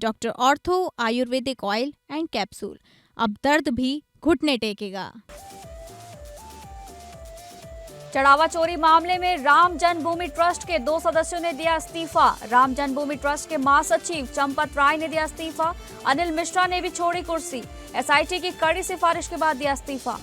Doctor ortho Ayurvedic oil and capsule. अब दर्द भी घुटने टेकेगा। चढ़ावा चोरी मामले में राम जन्मभूमि ट्रस्ट के 2 सदस्यों ने दिया इस्तीफा। राम जन्मभूमि ट्रस्ट के महासचिव चंपत राय ने दिया इस्तीफा। अनिल मिश्रा ने भी छोड़ी कुर्सी। एसआईटी की कड़ी सिफारिश के बाद दिया इस्तीफा।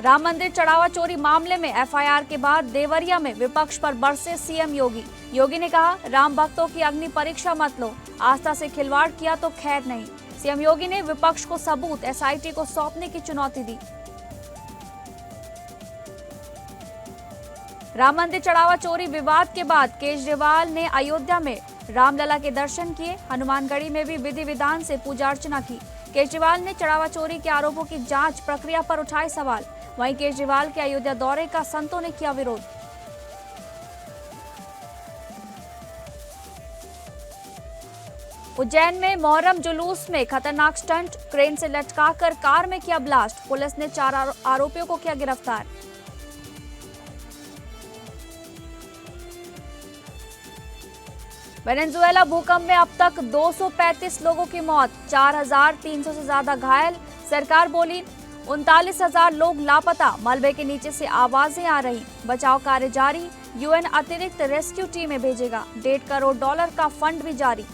राम मंदिर चढ़ावा चोरी मामले में एफआईआर के बाद देवरिया में विपक्ष पर बरसे सीएम योगी। योगी ने कहा, राम भक्तों की अग्नि परीक्षा मत लो, आस्था से खिलवाड़ किया तो खैर नहीं। सीएम योगी ने विपक्ष को सबूत एसआईटी को सौंपने की चुनौती दी। राम मंदिर चढ़ावा चोरी विवाद के बाद केजरीवाल ने अयोध्या में रामलला के दर्शन किए। हनुमानगढ़ी में भी विधि विधान से पूजा अर्चना की। केजरीवाल ने चढ़ावा चोरी के आरोपों की जांच प्रक्रिया पर उठाए सवाल। वहीं केजरीवाल के अयोध्या दौरे का संतों ने किया विरोध। उज्जैन में मोहर्रम जुलूस में खतरनाक स्टंट, क्रेन से लटकाकर कार में किया ब्लास्ट। पुलिस ने 4 आरोपियों को किया गिरफ्तार। वेनेजुएला भूकंप में अब तक 235 लोगों की मौत, 4,300 से ज्यादा घायल। सरकार बोली 39,000 लोग लापता, मलबे के नीचे से आवाजें आ रही। बचाव कार्य जारी, यूएन अतिरिक्त रेस्क्यू टीमें भेजेगा। $1.5 करोड़ का फंड भी जारी।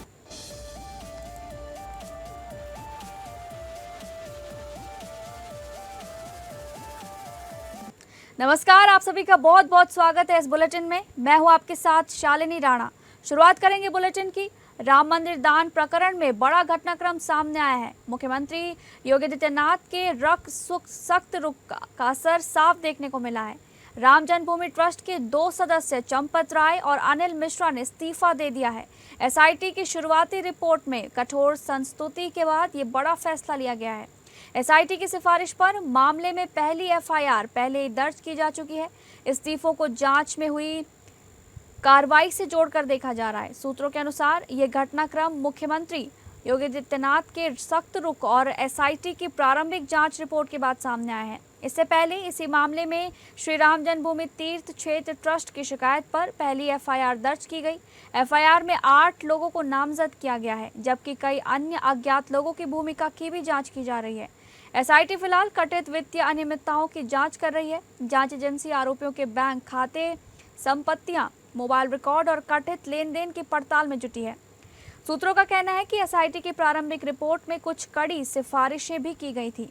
नमस्कार, आप सभी का बहुत बहुत स्वागत है इस बुलेटिन में। मैं हूं आपके साथ शालिनी राणा। शुरुआत करेंगे बुलेटिन की। राम मंदिर दान प्रकरण में बड़ा घटनाक्रम सामने आया है। मुख्यमंत्री योगी आदित्यनाथ के सख्त रुख का असर साफ देखने को मिला है। राम जन्मभूमि ट्रस्ट के 2 सदस्य चंपत राय और अनिल मिश्रा ने इस्तीफा दे दिया है। एसआईटी की शुरुआती रिपोर्ट में कठोर संस्तुति के बाद ये बड़ा फैसला लिया गया है। एसआईटी की सिफारिश पर मामले में पहली एफआईआर पहले ही दर्ज की जा चुकी है। इस्तीफों को जांच में हुई कार्रवाई से जोड़कर देखा जा रहा है। सूत्रों के अनुसार ये घटनाक्रम मुख्यमंत्री योगी आदित्यनाथ के सख्त रुख और एसआईटी की प्रारंभिक जांच रिपोर्ट के बाद सामने आया है। इससे पहले इसी मामले में श्री राम जन्मभूमि तीर्थ क्षेत्र ट्रस्ट की शिकायत पर पहली एफआईआर दर्ज की गई। एफआईआर में 8 लोगों को नामजद किया गया है, जबकि कई अन्य अज्ञात लोगों की भूमिका की भी जाँच की जा रही है। एसआईटी फिलहाल कथित वित्तीय अनियमितताओं की जाँच कर रही है। जाँच एजेंसी आरोपियों के बैंक खाते, संपत्तियां, मोबाइल रिकॉर्ड और कथित लेन देन की पड़ताल में जुटी है। सूत्रों का कहना है कि एसआईटी की प्रारंभिक रिपोर्ट में कुछ कड़ी सिफारिशें भी की गई थी,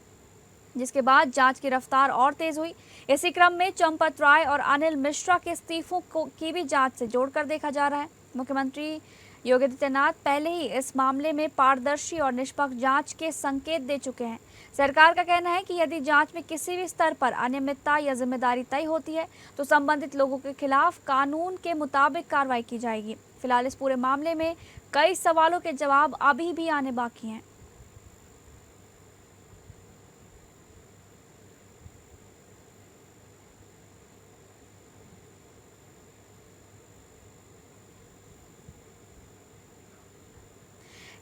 जिसके बाद जांच की रफ्तार और तेज हुई। इसी क्रम में चंपत राय और अनिल मिश्रा के इस्तीफों की भी जांच से जोड़कर देखा जा रहा है। मुख्यमंत्री योगी आदित्यनाथ पहले ही इस मामले में पारदर्शी और निष्पक्ष जांच के संकेत दे चुके हैं। सरकार का कहना है कि यदि जांच में किसी भी स्तर पर अनियमितता या जिम्मेदारी तय होती है तो संबंधित लोगों के खिलाफ कानून के मुताबिक कार्रवाई की जाएगी। फिलहाल इस पूरे मामले में कई सवालों के जवाब अभी भी आने बाकी हैं।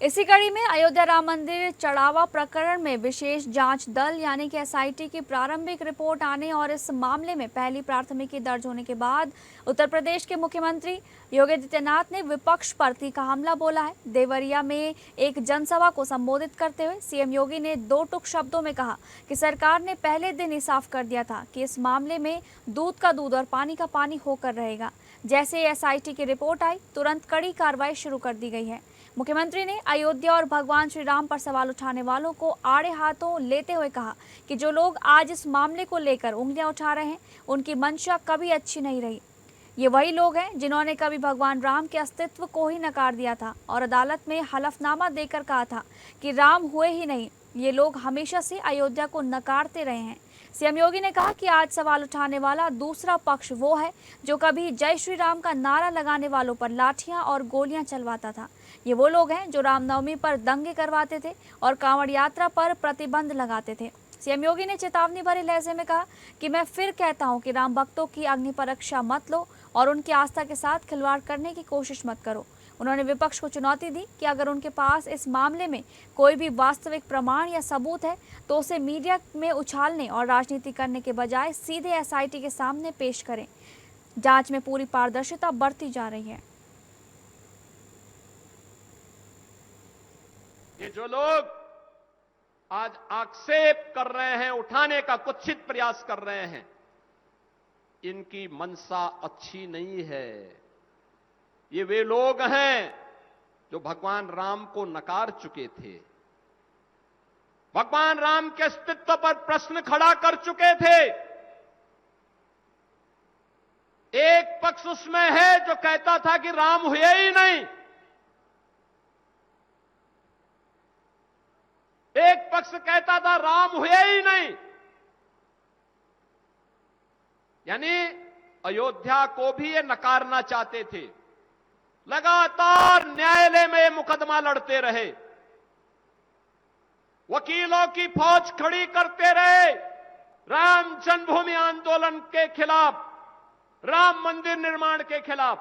इसी कड़ी में अयोध्या राम मंदिर चढ़ावा प्रकरण में विशेष जांच दल यानी कि एसआईटी की प्रारंभिक रिपोर्ट आने और इस मामले में पहली प्राथमिकी दर्ज होने के बाद उत्तर प्रदेश के मुख्यमंत्री योगी आदित्यनाथ ने विपक्ष पर तीखा हमला बोला है। देवरिया में एक जनसभा को संबोधित करते हुए सीएम योगी ने 2 टूक शब्दों में कहा कि सरकार ने पहले दिन ही साफ कर दिया था कि इस मामले में दूध का दूध और पानी का पानी होकर रहेगा। जैसे एसआईटी की रिपोर्ट आई, तुरंत कड़ी कार्रवाई शुरू कर दी गई है। मुख्यमंत्री ने अयोध्या और भगवान श्री राम पर सवाल उठाने वालों को आड़े हाथों लेते हुए कहा कि जो लोग आज इस मामले को लेकर उंगलियां उठा रहे हैं, उनकी मंशा कभी अच्छी नहीं रही। ये वही लोग हैं जिन्होंने कभी भगवान राम के अस्तित्व को ही नकार दिया था और अदालत में हलफनामा देकर कहा था कि राम हुए ही नहीं। ये लोग हमेशा से अयोध्या को नकारते रहे हैं। सीएम योगी ने कहा कि आज सवाल उठाने वाला दूसरा पक्ष वो है जो कभी जय श्री राम का नारा लगाने वालों पर लाठियां और गोलियां चलवाता था। ये वो लोग हैं जो रामनवमी पर दंगे करवाते थे और कांवड़ यात्रा पर प्रतिबंध लगाते थे। सीएम योगी ने चेतावनी भरे लहजे में कहा कि मैं फिर कहता हूं कि राम भक्तों की अग्नि परीक्षा मत लो और उनकी आस्था के साथ खिलवाड़ करने की कोशिश मत करो। उन्होंने विपक्ष को चुनौती दी कि अगर उनके पास इस मामले में कोई भी वास्तविक प्रमाण या सबूत है तो उसे मीडिया में उछालने और राजनीति करने के बजाय सीधे एसआईटी के सामने पेश करें। जांच में पूरी पारदर्शिता बरती जा रही है। ये जो लोग आज आक्षेप कर रहे हैं, उठाने का कुत्सित प्रयास कर रहे हैं, इनकी मंशा अच्छी नहीं है। ये वे लोग हैं जो भगवान राम को नकार चुके थे, भगवान राम के अस्तित्व पर प्रश्न खड़ा कर चुके थे। एक पक्ष उसमें है जो कहता था कि राम हुए ही नहीं, एक पक्ष कहता था राम हुए ही नहीं। यानी अयोध्या को भी ये नकारना चाहते थे। लगातार न्यायालय में ये मुकदमा लड़ते रहे, वकीलों की फौज खड़ी करते रहे राम जन्मभूमि आंदोलन के खिलाफ, राम मंदिर निर्माण के खिलाफ।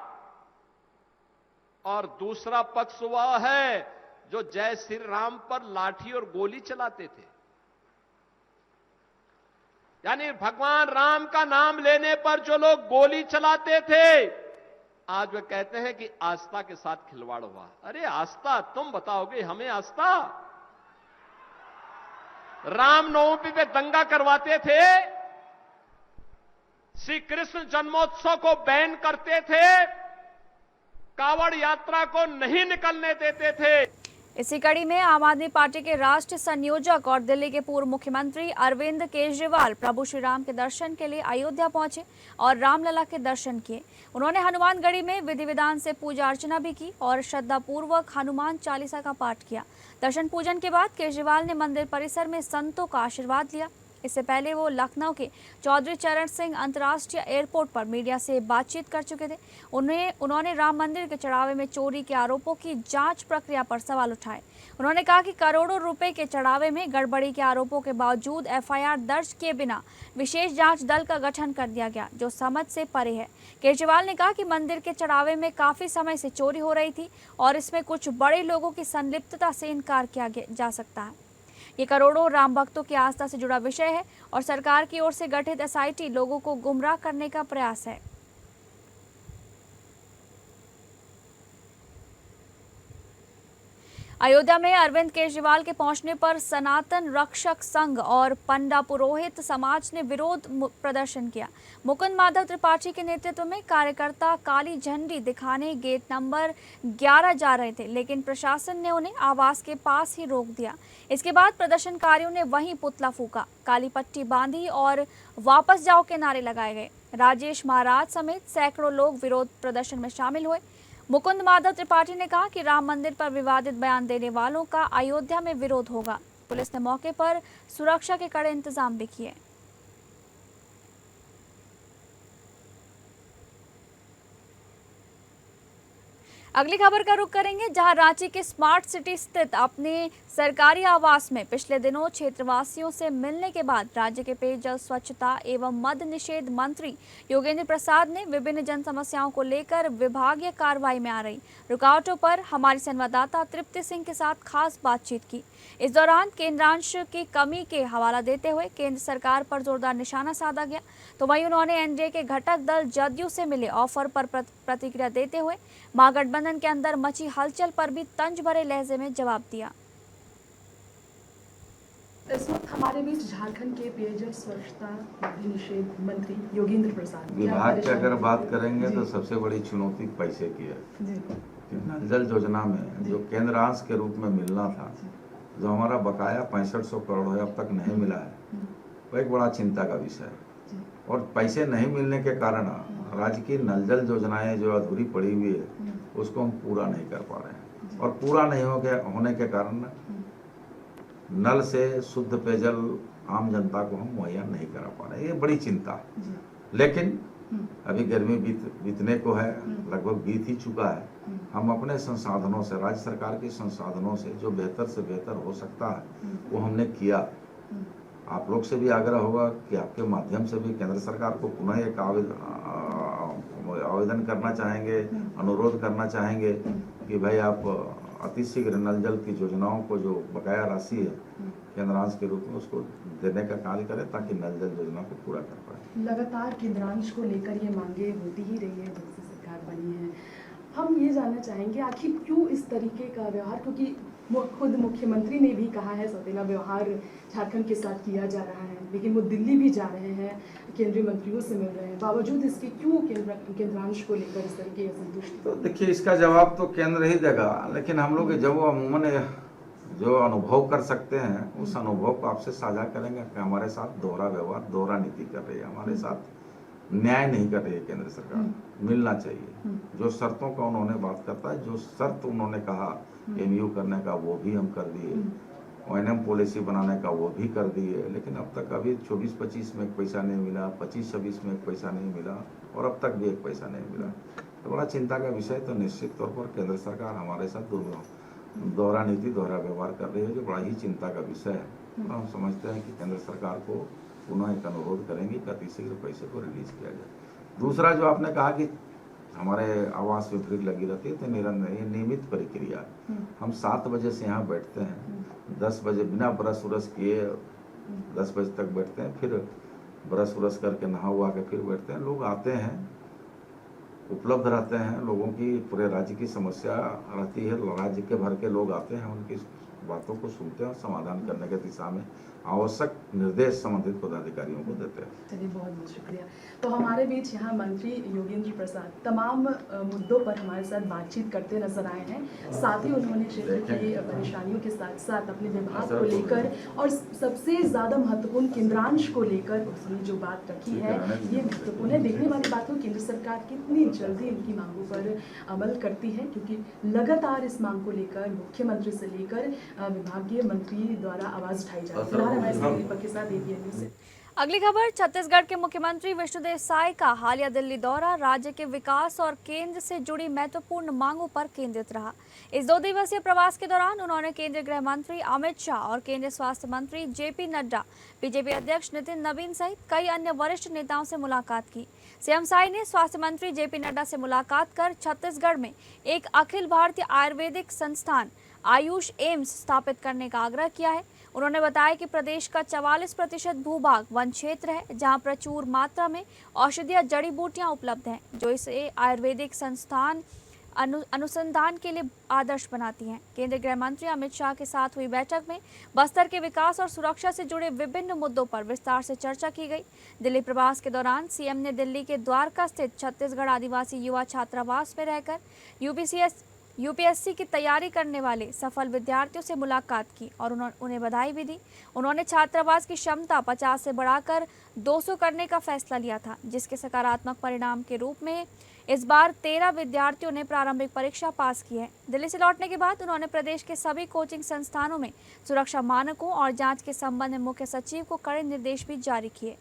और दूसरा पक्ष वह है जो जय श्री राम पर लाठी और गोली चलाते थे। यानी भगवान राम का नाम लेने पर जो लोग गोली चलाते थे, आज वे कहते हैं कि आस्था के साथ खिलवाड़ हुआ। अरे आस्था तुम बताओगे हमें आस्था? रामनवमी पे दंगा करवाते थे, श्री कृष्ण जन्मोत्सव को बैन करते थे, कावड़ यात्रा को नहीं निकलने देते थे। इसी कड़ी में आम आदमी पार्टी के राष्ट्रीय संयोजक और दिल्ली के पूर्व मुख्यमंत्री अरविंद केजरीवाल प्रभु श्री राम के दर्शन के लिए अयोध्या पहुंचे और रामलला के दर्शन किए। उन्होंने हनुमानगढ़ी में विधि विधान से पूजा अर्चना भी की और श्रद्धापूर्वक हनुमान चालीसा का पाठ किया। दर्शन पूजन के बाद केजरीवाल ने मंदिर परिसर में संतों का आशीर्वाद लिया। इससे पहले वो लखनऊ के चौधरी चरण सिंह अंतर्राष्ट्रीय एयरपोर्ट पर मीडिया से बातचीत कर चुके थे। उन्होंने राम मंदिर के चढ़ावे में चोरी के आरोपों की जांच प्रक्रिया पर सवाल उठाए। उन्होंने कहा कि करोड़ों रुपए के चढ़ावे में गड़बड़ी के आरोपों के बावजूद एफआईआर दर्ज किए बिना विशेष जांच दल का गठन कर दिया गया, जो समझ से परे है। केजरीवाल ने कहा कि मंदिर के चढ़ावे में काफी समय से चोरी हो रही थी और इसमें कुछ बड़े लोगों की संलिप्तता से इनकार किया जा सकता है। ये करोड़ों राम भक्तों की आस्था से जुड़ा विषय है और सरकार की ओर से गठित एसआईटी लोगों को गुमराह करने का प्रयास है। अयोध्या में अरविंद केजरीवाल के पहुंचने पर सनातन रक्षक संघ और पंडा पुरोहित समाज ने विरोध प्रदर्शन किया। मुकुंद माधव त्रिपाठी के नेतृत्व में कार्यकर्ता काली झंडी दिखाने गेट नंबर 11 जा रहे थे, लेकिन प्रशासन ने उन्हें आवास के पास ही रोक दिया। इसके बाद प्रदर्शनकारियों ने वहीं पुतला फूका, काली पट्टी बांधी और वापस जाओ के नारे लगाए गए। राजेश महाराज समेत सैकड़ों लोग विरोध प्रदर्शन में शामिल हुए। मुकुंद माधव त्रिपाठी ने कहा कि राम मंदिर पर विवादित बयान देने वालों का अयोध्या में विरोध होगा। पुलिस ने मौके पर सुरक्षा के कड़े इंतजाम भी किए। अगली खबर का रुख करेंगे, जहां रांची के स्मार्ट सिटी स्थित अपने सरकारी आवास में पिछले दिनों क्षेत्रवासियों से मिलने के बाद राज्य के पेयजल स्वच्छता एवं मद्य निषेध मंत्री योगेंद्र प्रसाद ने विभिन्न जन समस्याओं को लेकर विभागीय कार्रवाई में आ रही रुकावटों पर हमारी संवाददाता तृप्ति सिंह के साथ खास बातचीत की। इस दौरान केंद्रांश की कमी के हवाला देते हुए केंद्र सरकार पर जोरदार निशाना साधा गया, तो वहीं उन्होंने एनडीए के घटक दल जदयू से मिले ऑफर पर प्रतिक्रिया देते हुए महागठबंधन के अंदर मची हलचल पर भी तंज भरे लहजे में जवाब दिया। इस वक्त हमारे बीच झारखंड के पेयजल स्वच्छता मद्य निषेध मंत्री योगेंद्र प्रसाद। विभाग की अगर बात करेंगे तो सबसे बड़ी चुनौती पैसे की है। नल जल योजना में जो केंद्रांश के रूप में मिलना था, जो हमारा बकाया 6500 करोड़ है, अब तक नहीं मिला है, वो एक बड़ा चिंता का विषय है। और पैसे नहीं मिलने के कारण राज्य की नल जल योजनाएं जो अधूरी पड़ी हुई है उसको हम पूरा नहीं कर पा रहे हैं, और पूरा नहीं होने के कारण नल से शुद्ध पेयजल आम जनता को हम मुहैया नहीं करा पा रहे हैं। ये बड़ी चिंता है। लेकिन अभी गर्मी बीतने को है, लगभग बीत ही चुका है। हम अपने संसाधनों से, राज्य सरकार के संसाधनों से जो बेहतर से बेहतर हो सकता है वो हमने किया। आप लोग से भी आग्रह होगा कि आपके माध्यम से भी केंद्र सरकार को पुनः एक आवेदन करना चाहेंगे, अनुरोध करना चाहेंगे कि भाई आप अतिशीघ्र नल जल की योजनाओं को जो बकाया राशि है केंद्रांश के रूप में उसको देने का कार्य करें, ताकि नल जल योजना को पूरा कर पाए। लगातार केंद्रांश को लेकर ये मांगे होती ही रही है जब से सरकार बनी है। हम ये जानना चाहेंगे आखिर क्यों इस तरीके का व्यवहार, क्योंकि खुद मुख्यमंत्री ने भी कहा है सौतेला व्यवहार झारखंड के साथ किया जा रहा है, लेकिन वो दिल्ली भी जा रहे हैं, केंद्रीय मंत्रियों से मिल रहे हैं, बावजूद इसके क्यों केंद्रांश को लेकर इस तरह की असंतुष्टि? तो देखिए, इसका जवाब तो केंद्र ही देगा, लेकिन हम लोग जब अमूमन जो अनुभव कर सकते हैं उस अनुभव को आपसे साझा करेंगे कि हमारे साथ दोहरा व्यवहार, दोहरा नीति कर रही है, हमारे साथ न्याय नहीं कर रही है केंद्र सरकार। मिलना चाहिए। जो शर्तों का उन्होंने बात करता है, जो शर्त उन्होंने कहा एमयू करने का वो भी हम कर दिए, ओएनएम पॉलिसी बनाने का वो भी कर दिए, लेकिन अब तक अभी 24-25 में एक पैसा नहीं मिला, 25-26 में एक पैसा नहीं मिला और अब तक भी एक पैसा नहीं मिला। तो बड़ा चिंता का विषय। तो निश्चित तौर पर केंद्र सरकार हमारे साथ दोहरा नीति, दोहरा व्यवहार कर रही है, जो बड़ा ही चिंता का विषय है। और हम समझते हैं कि केंद्र सरकार को पुनः एक अनुरोध करेंगे कि अतिशीघ्र पैसे को रिलीज किया जाए। दूसरा जो आपने कहा कि हमारे आवास में भीड़ लगी रहती है, तो निरंतर ये नियमित प्रक्रिया। हम 7 बजे से यहाँ बैठते हैं, 10 बजे बिना ब्रश उरस किए 10 बजे तक बैठते हैं, फिर ब्रश उरस करके नहा हुआ के फिर बैठते हैं। लोग आते हैं, उपलब्ध रहते हैं, लोगों की पूरे राज्य की समस्या रहती है, राज्य के भर के लोग आते हैं, उनकी बातों को सुनते हैं और समाधान करने के दिशा में आवश्यक निर्देश संबंधित पदाधिकारियों को देते हैं। चलिए, बहुत बहुत शुक्रिया। तो हमारे बीच यहाँ मंत्री योगेंद्र प्रसाद तमाम मुद्दों पर हमारे साथ बातचीत करते नजर आए हैं। साथ ही उन्होंने क्षेत्र की परेशानियों के साथ साथ अपने विभाग को लेकर और सबसे ज़्यादा महत्वपूर्ण केंद्रांश को लेकर उसने जो बात रखी है, ये महत्वपूर्ण है। देखने वाली बात हो केंद्र सरकार कितनी जल्दी इनकी मांगों पर अमल करती है, क्योंकि लगातार इस मांग को लेकर मुख्यमंत्री से लेकर विभागीय मंत्री द्वारा आवाज उठाई जा रही है। के साथ अगली खबर, छत्तीसगढ़ के मुख्यमंत्री विष्णुदेव साय का हालिया दिल्ली दौरा राज्य के विकास और केंद्र से जुड़ी महत्वपूर्ण मांगों पर केंद्रित रहा। इस 2 दिवसीय प्रवास के दौरान उन्होंने केंद्रीय गृह मंत्री अमित शाह और केंद्रीय स्वास्थ्य मंत्री जेपी नड्डा, बीजेपी अध्यक्ष नितिन नवीन सहित कई अन्य वरिष्ठ नेताओं से मुलाकात की। सीएम साय ने स्वास्थ्य मंत्री जेपी नड्डा से मुलाकात कर छत्तीसगढ़ में एक अखिल भारतीय आयुर्वेदिक संस्थान आयुष एम्स स्थापित करने का आग्रह किया है। उन्होंने बताया कि प्रदेश का 44% भूभाग वन क्षेत्र है, जहां प्रचुर मात्रा में औषधीय जड़ी बूटियां उपलब्ध हैं, जो इसे आयुर्वेदिक संस्थान अनुसंधान के लिए आदर्श बनाती हैं। केंद्रीय गृह मंत्री अमित शाह के साथ हुई बैठक में बस्तर के विकास और सुरक्षा से जुड़े विभिन्न मुद्दों पर विस्तार से चर्चा की गई। दिल्ली प्रवास के दौरान सीएम ने दिल्ली के द्वारका स्थित छत्तीसगढ़ आदिवासी युवा छात्रावास में रहकर यूपीएससी की तैयारी करने वाले सफल विद्यार्थियों से मुलाकात की और उन्हें बधाई भी दी। उन्होंने छात्रावास की क्षमता 50 से बढ़ाकर 200 करने का फैसला लिया था, जिसके सकारात्मक परिणाम के रूप में इस बार 13 विद्यार्थियों ने प्रारंभिक परीक्षा पास की है। दिल्ली से लौटने के बाद उन्होंने प्रदेश के सभी कोचिंग संस्थानों में सुरक्षा मानकों और जांच के संबंध में मुख्य सचिव को कड़े निर्देश भी जारी किए।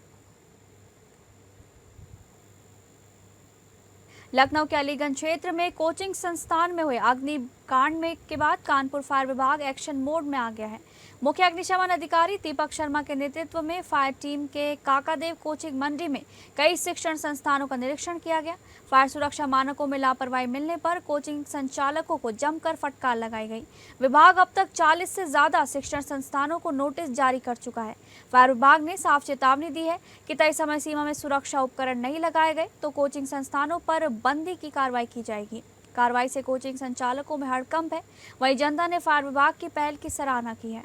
लखनऊ के अलीगंज क्षेत्र में कोचिंग संस्थान में हुए अग्निकांड के बाद कानपुर फायर विभाग एक्शन मोड में आ गया है। मुख्य अग्निशमन अधिकारी दीपक शर्मा के नेतृत्व में फायर टीम के काकादेव कोचिंग मंडी में कई शिक्षण संस्थानों का निरीक्षण किया गया। फायर सुरक्षा मानकों में लापरवाही मिलने पर कोचिंग संचालकों को जमकर फटकार लगाई गई। विभाग अब तक 40 से ज्यादा शिक्षण संस्थानों को नोटिस जारी कर चुका है। फायर विभाग ने साफ चेतावनी दी है कि तय समय सीमा में सुरक्षा उपकरण नहीं लगाए गए तो कोचिंग संस्थानों पर बंदी की कार्रवाई की जाएगी। कार्रवाई से कोचिंग संचालकों में हड़कंप है। वहीं जनता ने फायर विभाग की पहल की सराहना की है।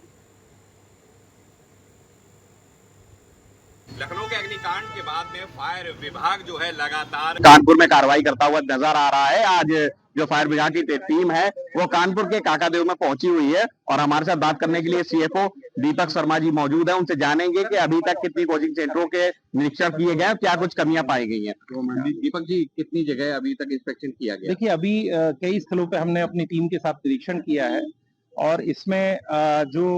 लखनऊ के अग्निकांड के बाद में फायर विभाग जो है लगातार कानपुर में कार्रवाई करता हुआ नजर आ रहा है। आज जो फायर विभाग की टीम है वो कानपुर के काकादेव में पहुंची हुई है और हमारे साथ बात करने के लिए सीएफओ दीपक शर्मा जी मौजूद है। उनसे जानेंगे कि अभी तक कितनी कोचिंग सेंटरों के निरीक्षण किए गए, क्या कुछ कमियां पाई गई हैं। तो दीपक जी, कितनी जगह अभी तक इंस्पेक्शन किया गया? देखिए, अभी कई स्थलों पे हमने अपनी टीम के साथ निरीक्षण किया है और इसमें जो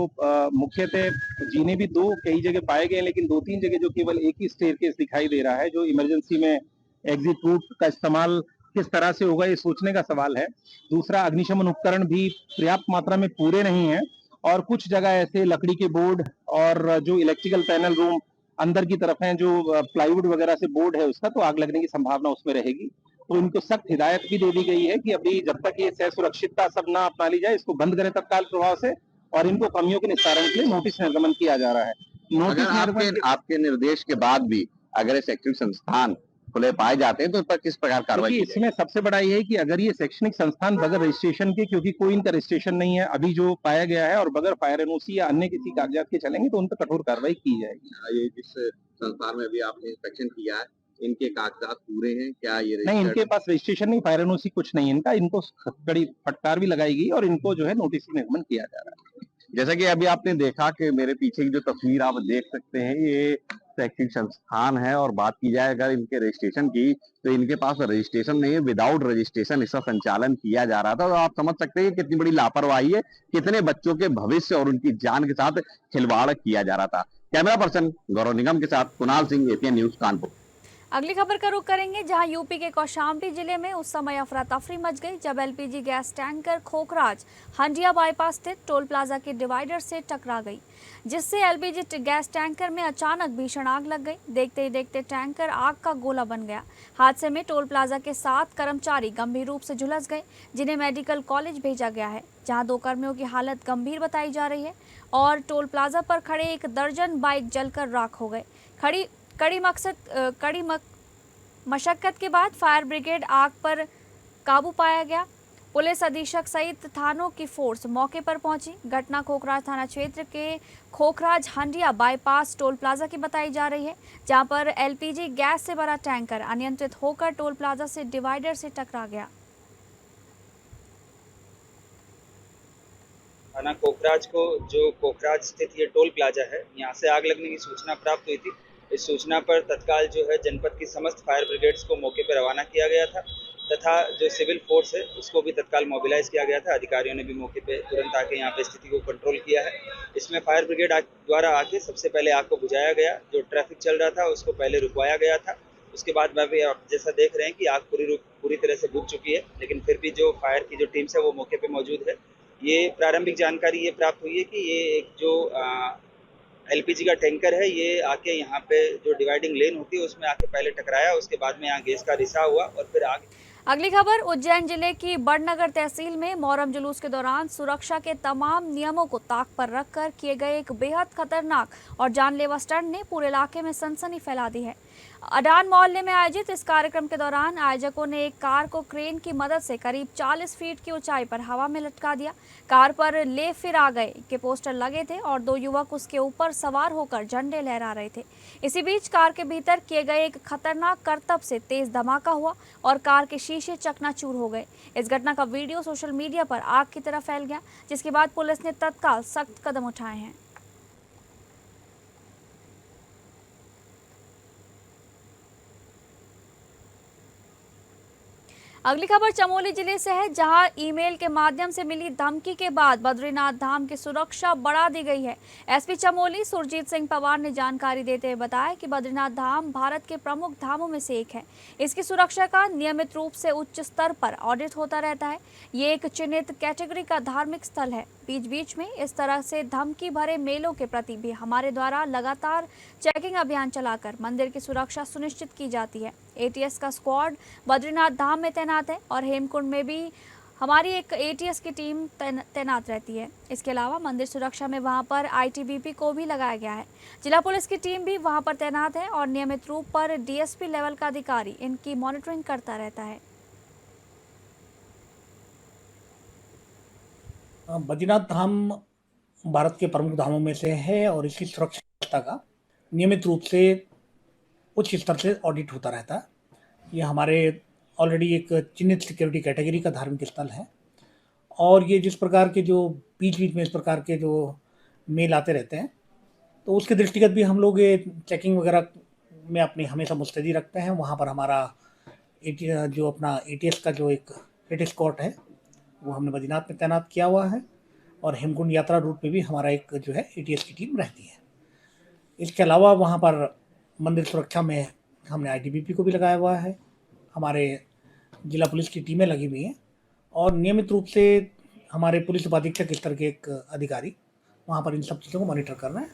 मुख्यतः जीने भी कई जगह पाए गए, लेकिन 2-3 जगह जो केवल एक ही स्टेयरकेस दिखाई दे रहा है। जो इमरजेंसी में एग्जिट रूट का इस्तेमाल किस तरह से होगा, ये सोचने का सवाल है। दूसरा, अग्निशमन उपकरण भी पर्याप्त मात्रा में पूरे नहीं है और कुछ जगह ऐसे लकड़ी के बोर्ड और जो इलेक्ट्रिकल पैनल रूम अंदर की तरफ है, जो प्लाईवुड वगैरह से बोर्ड है उसका, तो आग लगने की संभावना उसमें रहेगी। तो इनको सख्त हिदायत भी दे दी गई है कि अभी जब तक ये सह सुरक्षितता सब ना अपना ली जाए, इसको बंद करें तत्काल प्रभाव से और इनको कमियों के निस्तारण के लिए नोटिस निर्गमन किया जा रहा है। अगर आपके निर्देश के बाद भी अगर ये शैक्षणिक संस्थान खुले पाए जाते हैं तो उस पर किस प्रकार कार्रवाई देखिए की जाएगी? इसमें सबसे बड़ा ये है कि अगर ये शैक्षणिक संस्थान बगैर रजिस्ट्रेशन के, क्योंकि कोई इनका रजिस्ट्रेशन नहीं है अभी जो पाया गया है, और बगैर फायर एनओसी या अन्य किसी कागजात के चलेंगे तो उन पर कठोर कार्रवाई की जाएगी। ये जिस संस्थान में भी आपने इंस्पेक्शन किया है, इनके कागजात पूरे हैं क्या? ये नहीं, registered इनके पास रजिस्ट्रेशन नहीं, फायर एनओसी कुछ नहीं इनका, इनको कड़ी फटकार भी लगाई गई और इनको जो है नोटिस निर्गमन किया जा रहा है। जैसा कि अभी आपने देखा कि मेरे पीछे की जो तस्वीर आप देख सकते हैं, ये शैक्षिक संस्थान है और बात की जाए अगर इनके रजिस्ट्रेशन की तो इनके पास रजिस्ट्रेशन नहीं है, विदाउट रजिस्ट्रेशन इसका संचालन किया जा रहा था। तो आप समझ सकते हैं कि कितनी बड़ी लापरवाही है, कितने बच्चों के भविष्य और उनकी जान के साथ खिलवाड़ किया जा रहा था। कैमरा पर्सन गौरव निगम के साथ कुणाल सिंह, एपीएन न्यूज कानपुर। अगली खबर का रुख करेंगे जहां यूपी के कौशाम्बी जिले में उस समय अफरा तफरी मच गई जब एलपीजी गैस टैंकर खोखराज हंडिया बाईपास स्थित टोल प्लाजा के डिवाइडर से टकरा गई, जिससे एलपीजी गैस टैंकर में अचानक भीषण आग लग गई। देखते ही देखते टैंकर आग का गोला बन गया। हादसे में टोल प्लाजा के 7 कर्मचारी गंभीर रूप से झुलस गए, जिन्हें मेडिकल कॉलेज भेजा गया है, जहां 2 कर्मियों की हालत गंभीर बताई जा रही है और टोल प्लाजा पर खड़े 1 दर्जन बाइक जलकर राख हो गए। कड़ी मशक्कत के बाद फायर ब्रिगेड आग पर काबू पाया गया। पुलिस अधीक्षक सहित थानों की फोर्स मौके पर पहुंची। घटना खोखराज थाना क्षेत्र के खोखराज हंडिया बाईपास टोल प्लाजा की बताई जा रही है, जहां पर एलपीजी गैस से भरा टैंकर अनियंत्रित होकर टोल प्लाजा से डिवाइडर से टकरा गया। थाना कोखराज को जो कोखराज स्थित ये टोल प्लाजा है, यहाँ से आग लगने की सूचना प्राप्त हुई थी। इस सूचना पर तत्काल जो है जनपद की समस्त फायर ब्रिगेड्स को मौके पर रवाना किया गया था तथा जो सिविल फोर्स है उसको भी तत्काल मोबिलाइज किया गया था। अधिकारियों ने भी मौके पे तुरंत आके यहाँ पे स्थिति को कंट्रोल किया है। इसमें फायर ब्रिगेड द्वारा आके सबसे पहले आग को बुझाया गया, जो ट्रैफिक चल रहा था उसको पहले रुकवाया गया था। उसके बाद में भी आप जैसा देख रहे हैं कि आग पूरी तरह से बुझ चुकी है, लेकिन फिर भी जो फायर की जो टीम्स है वो मौके पर मौजूद है। ये प्रारंभिक जानकारी ये प्राप्त हुई है कि ये एक जो एलपीजी का टैंकर है, ये आके यहाँ पे जो डिवाइडिंग लेन होती है उसमें आके पहले टकराया, उसके बाद में यहाँ गैस का रिसाव हुआ और फिर आग। अगली खबर उज्जैन जिले की बड़नगर तहसील में मोहर्रम जुलूस के दौरान सुरक्षा के तमाम नियमों को ताक पर रखकर किए गए एक बेहद खतरनाक और जानलेवा स्टंट ने पूरे इलाके में सनसनी फैला दी है। अडान मोहल्ले में आयोजित इस कार्यक्रम के दौरान आयोजकों ने एक कार को क्रेन की मदद से करीब 40 फीट की ऊंचाई पर हवा में लटका दिया। कार पर ले फिर आ गए के पोस्टर लगे थे और 2 युवक उसके ऊपर सवार होकर झंडे लहरा रहे थे। इसी बीच कार के भीतर किए गए एक खतरनाक करतब से तेज धमाका हुआ और कार के शीशे चकनाचूर हो गए। इस घटना का वीडियो सोशल मीडिया पर आग की तरह फैल गया, जिसके बाद पुलिस ने तत्काल सख्त कदम उठाए हैं। अगली खबर चमोली जिले से है, जहां ईमेल के माध्यम से मिली धमकी के बाद बद्रीनाथ धाम की सुरक्षा बढ़ा दी गई है। एसपी चमोली सुरजीत सिंह पवार ने जानकारी देते हुए बताया कि बद्रीनाथ धाम भारत के प्रमुख धामों में से एक है। इसकी सुरक्षा का नियमित रूप से उच्च स्तर पर ऑडिट होता रहता है। ये एक चिन्हित कैटेगरी का धार्मिक स्थल है। बीच बीच में इस तरह से धमकी भरे मेलों के प्रति भी हमारे द्वारा लगातार चेकिंग अभियान चलाकर मंदिर की सुरक्षा सुनिश्चित की जाती है। एटीएस का स्क्वाड बद्रीनाथ धाम में तैनात है और हेमकुंड में भी हमारी एक एटीएस की टीम तैनात रहती है। इसके अलावा मंदिर सुरक्षा में वहां पर आईटीबीपी को भी लगाया गया है। जिला पुलिस की टीम भी वहां पर तैनात है और नियमित रूप पर डीएसपी लेवल का अधिकारी इनकी मॉनिटरिंग करता रहता है। बद्रीनाथ धाम भारत के प्रमुख धामों में से है और इसकी सुरक्षा का नियमित रूप से उच्च स्तर से ऑडिट होता रहता है। ये हमारे ऑलरेडी एक चिन्हित सिक्योरिटी कैटेगरी का धार्मिक स्थल है और ये जिस प्रकार के जो बीच बीच में इस प्रकार के जो मेल आते रहते हैं, तो उसके दृष्टिगत भी हम लोग ये चेकिंग वगैरह में अपनी हमेशा मुस्तैदी रखते हैं। वहाँ पर हमारा जो अपना एटीएस का जो एक एटीएस स्क्वाड है वो हमने बद्रीनाथ में तैनात किया हुआ है और हेमकुंड यात्रा रूट पे भी हमारा एक जो है एटीएस की टीम रहती है। इसके अलावा वहाँ पर मंदिर सुरक्षा में हमने आईटीबीपी को भी लगाया हुआ है। हमारे जिला पुलिस की टीमें लगी हुई हैं और नियमित रूप से हमारे पुलिस उपाधीक्षक स्तर के एक अधिकारी वहाँ पर इन सब चीज़ों को मॉनिटर कर रहे हैं।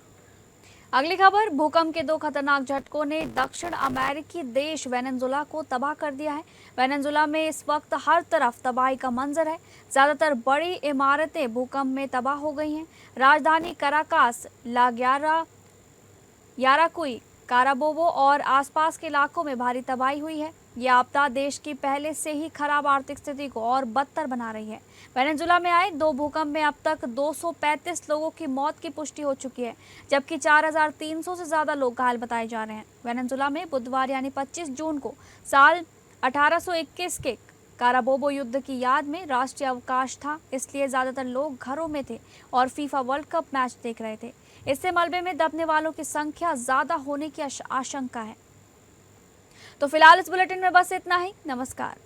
अगली खबर, भूकंप के 2 खतरनाक झटकों ने दक्षिण अमेरिकी देश वेनेजुला को तबाह कर दिया है। वेनेजुला में इस वक्त हर तरफ तबाही का मंजर है। ज़्यादातर बड़ी इमारतें भूकंप में तबाह हो गई हैं। राजधानी कराकास, ला याराकुई, काराबोवो और आसपास के इलाकों में भारी तबाही हुई है। यह आपदा देश की पहले से ही खराब आर्थिक स्थिति को और बदतर बना रही है। वेनेजुएला में आए 2 भूकंप में अब तक 235 लोगों की मौत की पुष्टि हो चुकी है, जबकि 4300 से ज्यादा लोग घायल बताए जा रहे हैं। वेनेजुएला में बुधवार यानी 25 जून को साल 1821 के काराबोवो युद्ध की याद में राष्ट्रीय अवकाश था, इसलिए ज्यादातर लोग घरों में थे और फीफा वर्ल्ड कप मैच देख रहे थे। इससे मलबे में दबने वालों की संख्या ज्यादा होने की आशंका है। तो फिलहाल इस बुलेटिन में बस इतना ही। नमस्कार।